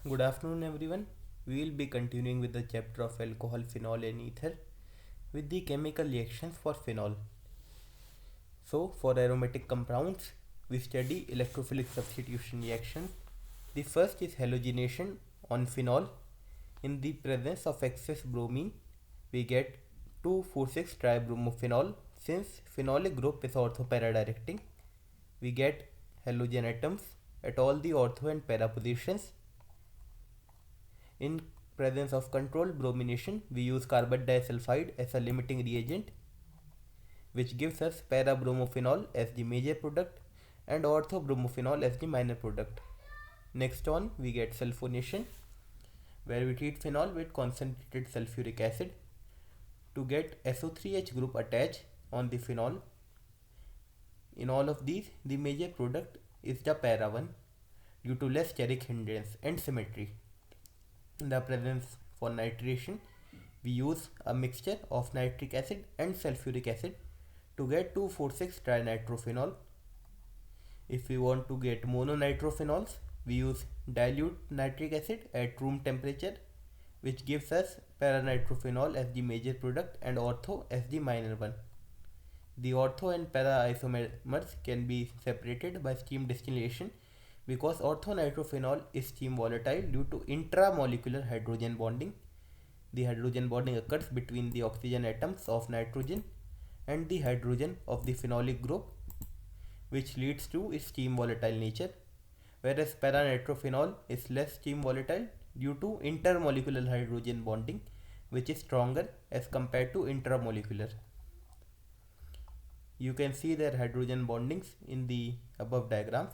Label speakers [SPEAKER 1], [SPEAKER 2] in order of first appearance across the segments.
[SPEAKER 1] Good afternoon, everyone. We will be continuing with the chapter of alcohol, phenol, and ether with the chemical reactions for phenol. So, for aromatic compounds, we study electrophilic substitution reactions. The first is halogenation on phenol. In the presence of excess bromine, we get 2,4,6 tribromophenol. Since phenolic group is ortho-para-directing, we get halogen atoms at all the ortho and para positions. In presence of controlled bromination, we use carbon disulfide as a limiting reagent, which gives us para-bromophenol as the major product and ortho-bromophenol as the minor product. Next on, we get sulfonation, where we treat phenol with concentrated sulfuric acid to get SO3H group attached on the phenol. In all of these, the major product is the para one due to less steric hindrance and symmetry. In the presence for nitration, we use a mixture of nitric acid and sulfuric acid to get 2,4,6 trinitrophenols. If we want to get mononitrophenols, we use dilute nitric acid at room temperature, which gives us paranitrophenol as the major product and ortho as the minor one. The ortho and para isomers can be separated by steam distillation because orthonitrophenol is steam volatile due to intramolecular hydrogen bonding. The hydrogen bonding occurs between the oxygen atoms of nitrogen and the hydrogen of the phenolic group, which leads to its steam volatile nature, whereas paranitrophenol is less steam volatile due to intermolecular hydrogen bonding, which is stronger as compared to intramolecular. You can see their hydrogen bondings in the above diagrams.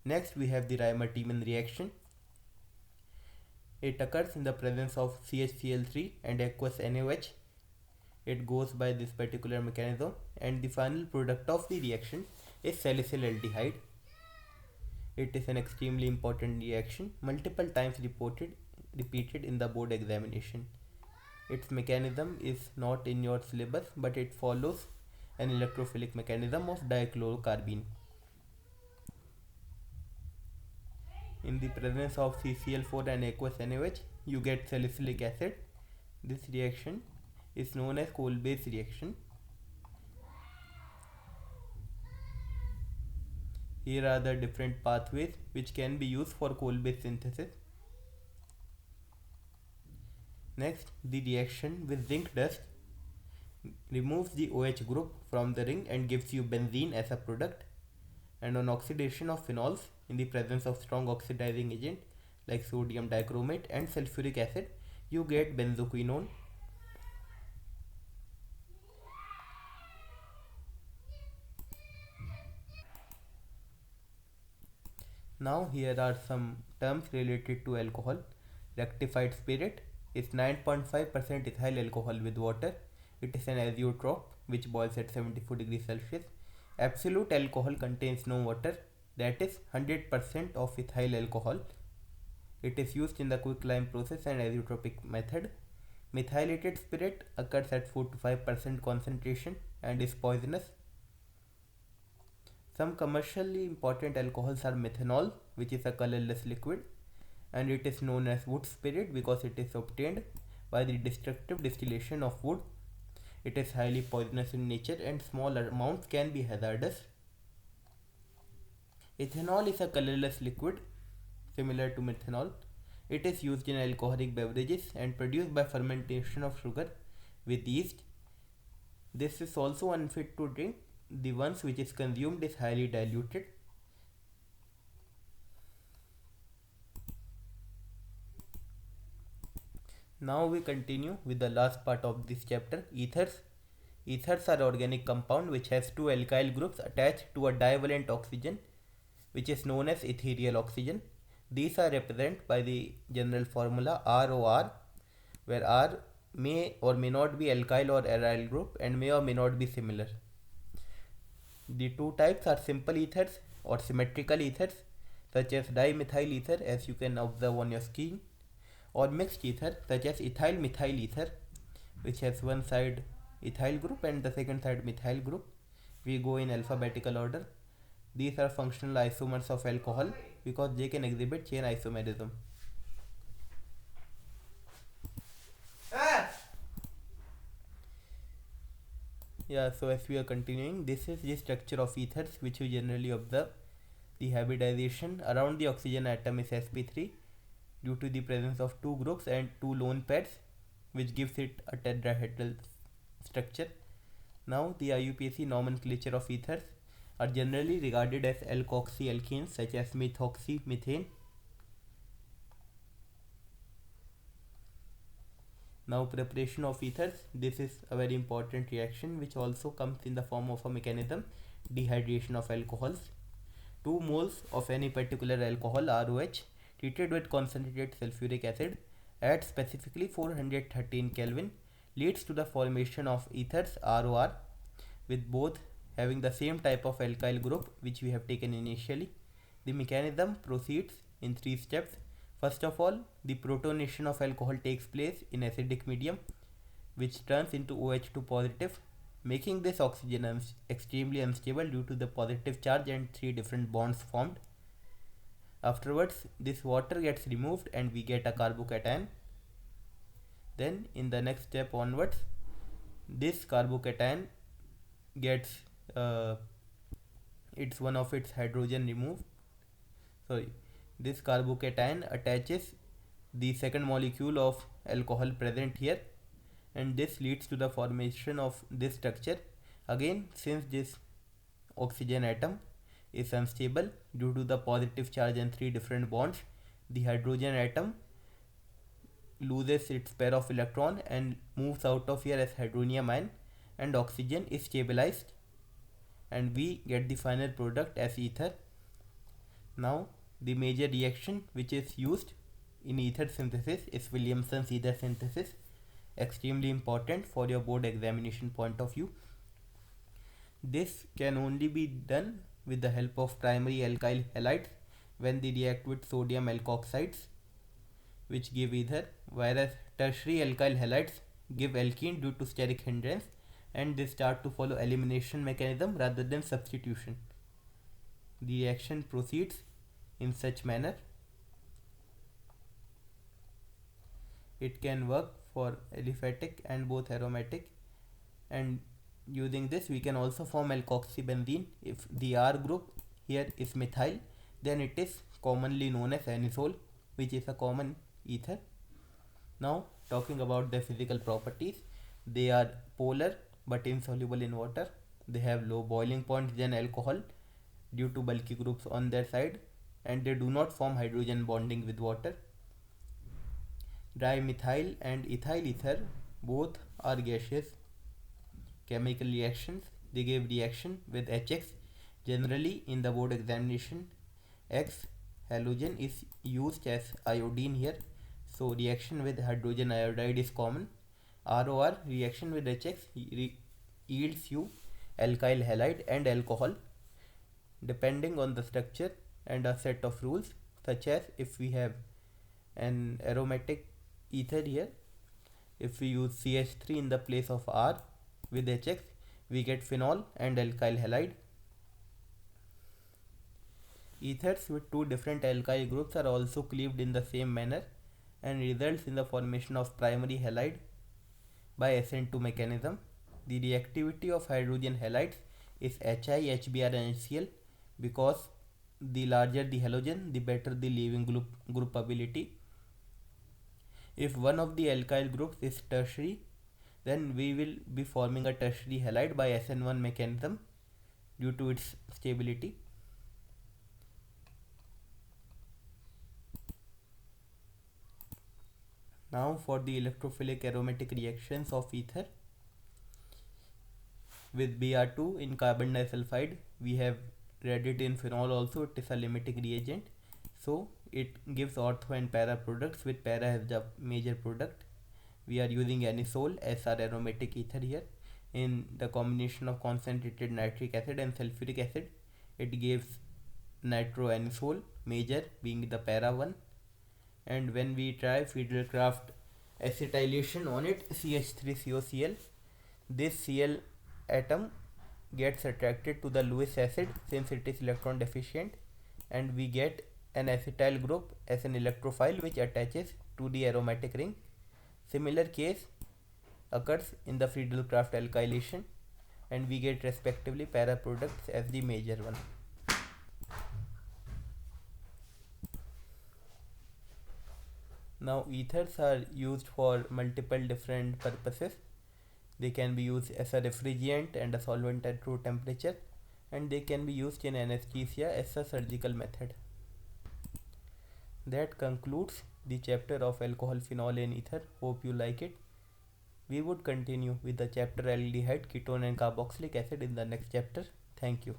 [SPEAKER 1] Next, we have the Riemann-Tiemann reaction. It occurs in the presence of CHCl3 and aqueous NaOH. It goes by this particular mechanism, and the final product of the reaction is salicylaldehyde. It is an extremely important reaction, multiple times repeated in the board examination. Its mechanism is not in your syllabus, but it follows an electrophilic mechanism of dichlorocarbene. In the presence of CCl4 and aqueous NaOH, you get salicylic acid. This reaction is known as coal-base reaction. Here are the different pathways which can be used for coal-base synthesis. Next, the reaction with zinc dust removes the OH group from the ring and gives you benzene as a product. And on oxidation of phenols in the presence of strong oxidizing agent like sodium dichromate and sulfuric acid, you get benzoquinone. Now here are some terms related to alcohol. Rectified spirit is 9.5% ethyl alcohol with water. It is an azeotrope which boils at 74 degrees Celsius. Absolute alcohol contains no water, that is 100% of ethyl alcohol. It is used in the quicklime process and azeotropic method. Methylated spirit occurs at 4 to 5% concentration and is poisonous. Some commercially important alcohols are methanol, which is a colorless liquid, and it is known as wood spirit because it is obtained by the destructive distillation of wood. It is highly poisonous in nature and small amounts can be hazardous. Ethanol is a colorless liquid similar to methanol. It is used in alcoholic beverages and produced by fermentation of sugar with yeast. This is also unfit to drink. The ones which is consumed is highly diluted. Now we continue with the last part of this chapter, ethers. Ethers are organic compound which has two alkyl groups attached to a divalent oxygen, which is known as ethereal oxygen. These are represented by the general formula ROR, where R may or may not be alkyl or aryl group and may or may not be similar. The two types are simple ethers or symmetrical ethers, such as dimethyl ether, as you can observe on your screen, or mixed ether such as ethyl methyl ether, which has one side ethyl group and the second side methyl group. We go in alphabetical order. These are functional isomers of alcohol because they can exhibit chain isomerism. Yeah, so as we are continuing, this is the structure of ethers which we generally observe. The hybridization around the oxygen atom is sp3 due to the presence of two groups and two lone pairs, which gives it a tetrahedral structure. Now, the IUPAC nomenclature of ethers are generally regarded as alkoxy alkenes such as methoxymethane. Now, preparation of ethers. This is a very important reaction which also comes in the form of a mechanism, dehydration of alcohols. 2 moles of any particular alcohol ROH treated with concentrated sulfuric acid at specifically 413 Kelvin leads to the formation of ethers ROR, with both having the same type of alkyl group which we have taken initially. The mechanism proceeds in 3 steps. First of all, the protonation of alcohol takes place in acidic medium, which turns into OH2 positive, making this oxygen extremely unstable due to the positive charge and 3 different bonds formed. Afterwards, this water gets removed and we get a carbocation. Then in the next step onwards, this carbocation gets it's one of its hydrogen removed. Sorry, this carbocation attaches the second molecule of alcohol present here, and this leads to the formation of this structure. Again, since this oxygen atom is unstable due to the positive charge and 3 different bonds, the hydrogen atom loses its pair of electron and moves out of here as hydronium ion, and oxygen is stabilized and we get the final product as ether. Now, the major reaction which is used in ether synthesis is Williamson's ether synthesis, extremely important for your board examination point of view. This can only be done with the help of primary alkyl halides when they react with sodium alkoxides, which give ether, whereas tertiary alkyl halides give alkene due to steric hindrance, and they start to follow elimination mechanism rather than substitution. The reaction proceeds in such manner. It can work for aliphatic and both aromatic, and using this we can also form alkoxybenzene. If the R group here is methyl, then it is commonly known as anisole, which is a common ether. Now, talking about their physical properties, they are polar but insoluble in water. They have low boiling points than alcohol due to bulky groups on their side, and they do not form hydrogen bonding with water. Dimethyl and ethyl ether both are gaseous chemical reactions. They give reaction with HX. Generally in the board examination, X halogen is used as iodine here, so reaction with hydrogen iodide is common. ROR reaction with HX yields you alkyl halide and alcohol depending on the structure and a set of rules, such as if we have an aromatic ether here, if we use CH3 in the place of R with HX, we get phenol and alkyl halide. Ethers with 2 different alkyl groups are also cleaved in the same manner and results in the formation of primary halide by SN2 mechanism. The reactivity of hydrogen halides is Hi, HBr and HCl, because the larger the halogen, the better the leaving group ability. If one of the alkyl groups is tertiary, then we will be forming a tertiary halide by SN1 mechanism due to its stability. Now for the electrophilic aromatic reactions of ether. With Br2 in carbon disulfide, we have read it in phenol also, it is a limiting reagent. So it gives ortho and para products, with para as the major product. We are using anisole as our aromatic ether here. In the combination of concentrated nitric acid and sulfuric acid, it gives nitroanisole, major being the para one. And when we try Friedel-Crafts acetylation on it, CH3COCl, this Cl atom gets attracted to the Lewis acid since it is electron deficient, and we get an acetyl group as an electrophile which attaches to the aromatic ring. Similar case occurs in the Friedel-Crafts alkylation. and we get respectively para products as the major one. Now ethers are used for multiple different purposes. They can be used as a refrigerant and a solvent at room temperature, and they can be used in anesthesia as a surgical method. That concludes the chapter of alcohol, phenol and ether. Hope you like it. We would continue with the chapter aldehyde, ketone and carboxylic acid in the next chapter. Thank you.